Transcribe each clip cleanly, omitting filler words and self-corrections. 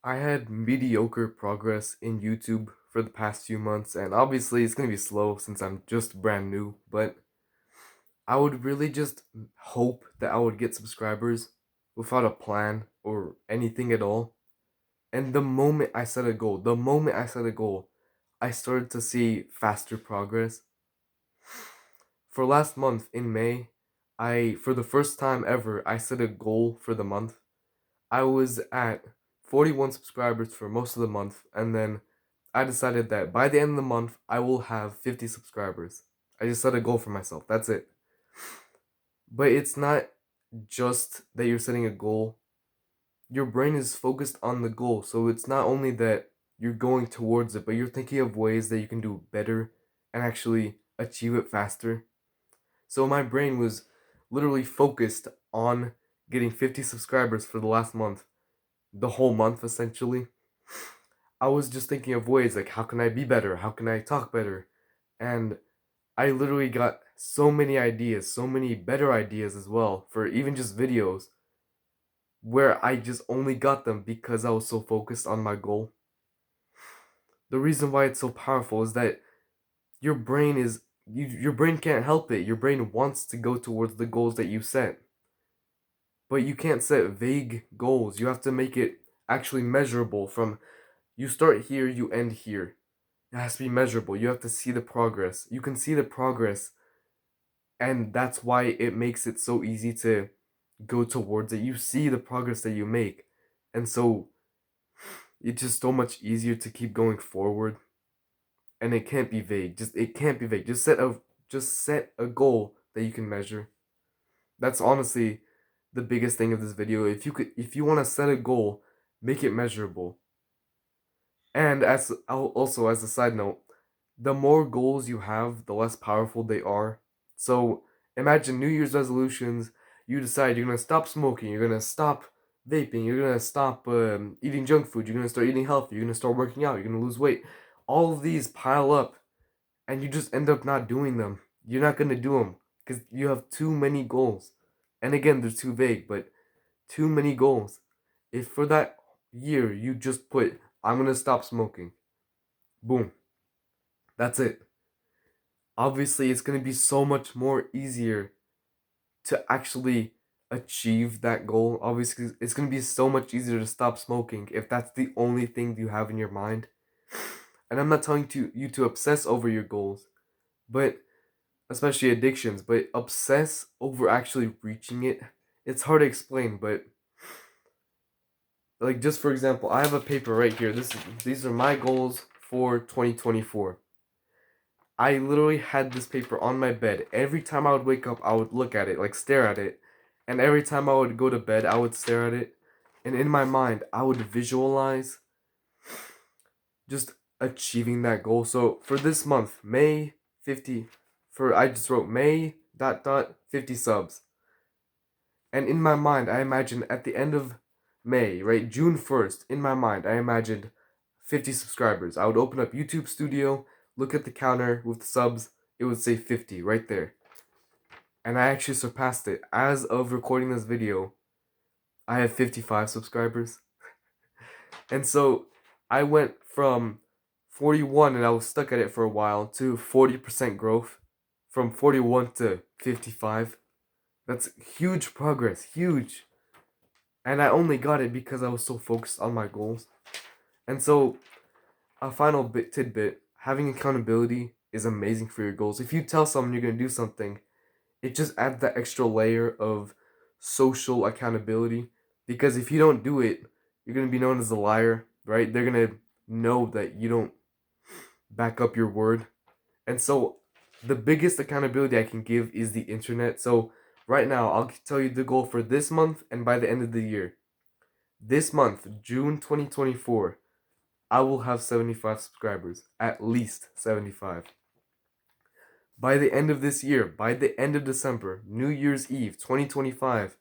I had mediocre progress in YouTube for the past few months, and obviously it's gonna be slow since I'm just brand new, but I would really just hope that I would get subscribers without a plan or anything at all. And the moment I set a goal, I started to see faster progress. For last month in May, for the first time ever, I set a goal for the month. I was at 41 subscribers for most of the month, and then I decided that by the end of the month, I will have 50 subscribers. I just set a goal for myself. That's it. But it's not just that you're setting a goal, your brain is focused on the goal. So it's not only that you're going towards it, but you're thinking of ways that you can do better and actually achieve it faster. So my brain was literally focused on getting 50 subscribers for the last month, the whole month essentially. I was just thinking of ways like how can I be better? How can I talk better? And I literally got so many ideas, so many better ideas as well for even just videos where I just only got them because I was so focused on my goal. The reason why it's so powerful is that your brain can't help it. Your brain wants to go towards the goals that you set. But you can't set vague goals. You have to make it actually measurable from you start here, you end here. It has to be measurable. You have to see the progress. You can see the progress, and that's why it makes it so easy to go towards it. You see the progress that you make, and so it's just so much easier to keep going forward. And it can't be vague. Just it can't be vague. Just set a goal that you can measure. That's honestly the biggest thing of this video. If you want to set a goal, make it measurable. And also as a side note, the more goals you have, the less powerful they are. So imagine New Year's resolutions. You decide you're gonna stop smoking, you're gonna stop vaping, you're gonna stop eating junk food, you're gonna start eating healthy, you're gonna start working out, you're gonna lose weight. All of these pile up, and you just end up not doing them. You're not gonna do them because you have too many goals. And again, they're too vague, but too many goals. If for that year you just put, I'm gonna stop smoking, boom, that's it. Obviously, it's gonna be so much more easier to actually achieve that goal. Obviously, it's gonna be so much easier to stop smoking if that's the only thing you have in your mind. And I'm not telling you to obsess over your goals, but especially addictions, but obsess over actually reaching it. It's hard to explain, but like just for example, I have a paper right here. These are my goals for 2024. I literally had this paper on my bed. Every time I would wake up, I would look at it, like stare at it. And every time I would go to bed, I would stare at it. And in my mind, I would visualize just achieving that goal. So for this month, May 50, I just wrote May dot dot 50 subs. And in my mind, I imagined at the end of May, right, June 1st, in my mind, I imagined 50 subscribers. I would open up YouTube Studio, look at the counter with the subs, it would say 50 right there. And I actually surpassed it. As of recording this video, I have 55 subscribers. And so I went from 41 and I was stuck at it for a while to 40% growth. From 41 to 55. That's huge progress, huge. And I only got it because I was so focused on my goals. And so, a final tidbit, having accountability is amazing for your goals. If you tell someone you're going to do something, it just adds that extra layer of social accountability. Because if you don't do it, you're going to be known as a liar, right? They're going to know that you don't back up your word. And so, the biggest accountability I can give is the internet. So, right now, I'll tell you the goal for this month and by the end of the year. This month, June 2024, I will have 75 subscribers. At least 75. By the end of this year, by the end of December, New Year's Eve 2025,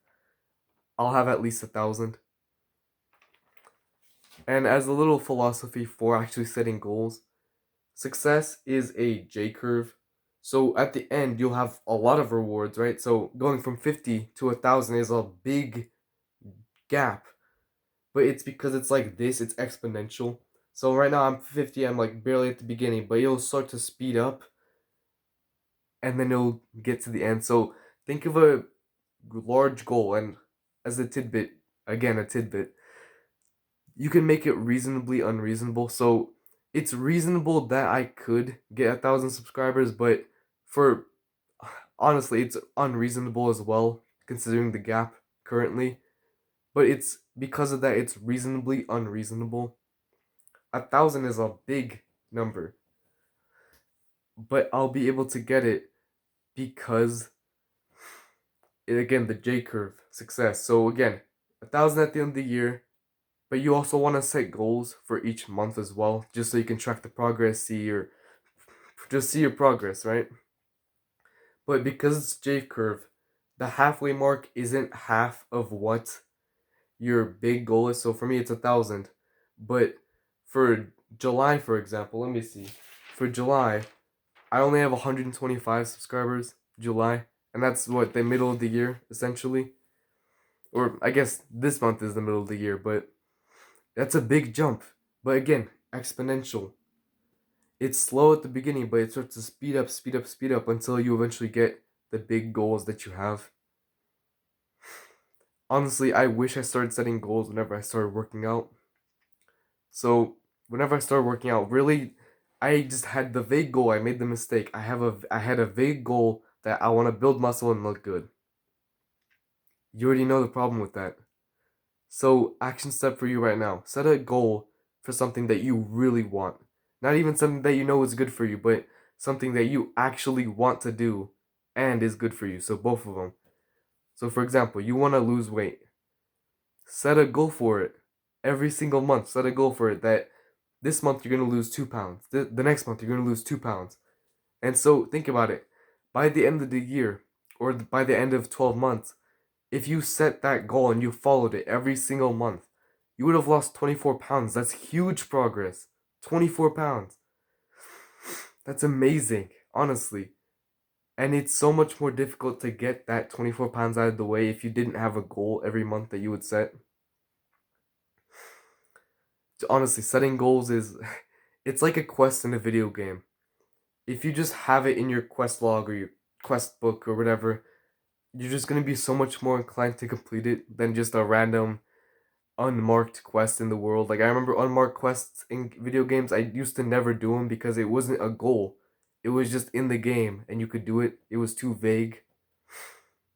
I'll have at least 1,000. And as a little philosophy for actually setting goals, success is a J curve. So at the end, you'll have a lot of rewards, right? So going from 50 to 1,000 is a big gap. but it's because it's like this, it's exponential. So right now I'm 50, I'm like barely at the beginning, but it'll start to speed up and then it'll get to the end. So think of a large goal, and as a tidbit, again, a tidbit, you can make it reasonably unreasonable. So it's reasonable that I could get 1,000 subscribers, but for honestly, it's unreasonable as well, considering the gap currently. But it's because of that, it's reasonably unreasonable. 1,000 is a big number, but I'll be able to get it because, again, the J curve success. So again, 1,000 at the end of the year, but you also want to set goals for each month as well, just so you can track the progress, see your progress, right? But because it's J curve, the halfway mark isn't half of what your big goal is. So for me, it's 1,000. But for July, for example, let me see. For July, I only have 125 subscribers. July, and that's what the middle of the year essentially. Or I guess this month is the middle of the year, but that's a big jump. But again, exponential. It's slow at the beginning, but it starts to speed up, speed up, speed up until you eventually get the big goals that you have. Honestly, I wish I started setting goals whenever I started working out. So whenever I started working out, really, I just had the vague goal. I made the mistake. I had a vague goal that I want to build muscle and look good. You already know the problem with that. So action step for you right now: set a goal for something that you really want. Not even something that you know is good for you, but something that you actually want to do and is good for you. So both of them. So for example, you want to lose weight. Set a goal for it. Every single month, set a goal for it that this month you're going to lose 2 pounds. The next month you're going to lose 2 pounds. And so think about it. By the end of the year, or by the end of 12 months, if you set that goal and you followed it every single month, you would have lost 24 pounds. That's huge progress. 24 pounds. That's amazing, honestly. And it's so much more difficult to get that 24 pounds out of the way if you didn't have a goal every month that you would set. Honestly, setting goals is it's like a quest in a video game. If you just have it in your quest log or your quest book or whatever, you're just going to be so much more inclined to complete it than just a random unmarked quest in the world. Like I remember unmarked quests in video games, I used to never do them because it wasn't a goal. It was just in the game and you could do it. It was too vague.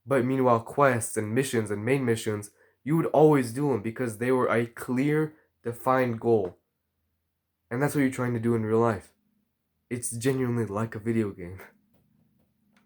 But meanwhile, quests and missions and main missions, you would always do them because they were a clear, defined goal. And that's what you're trying to do in real life. It's genuinely like a video game.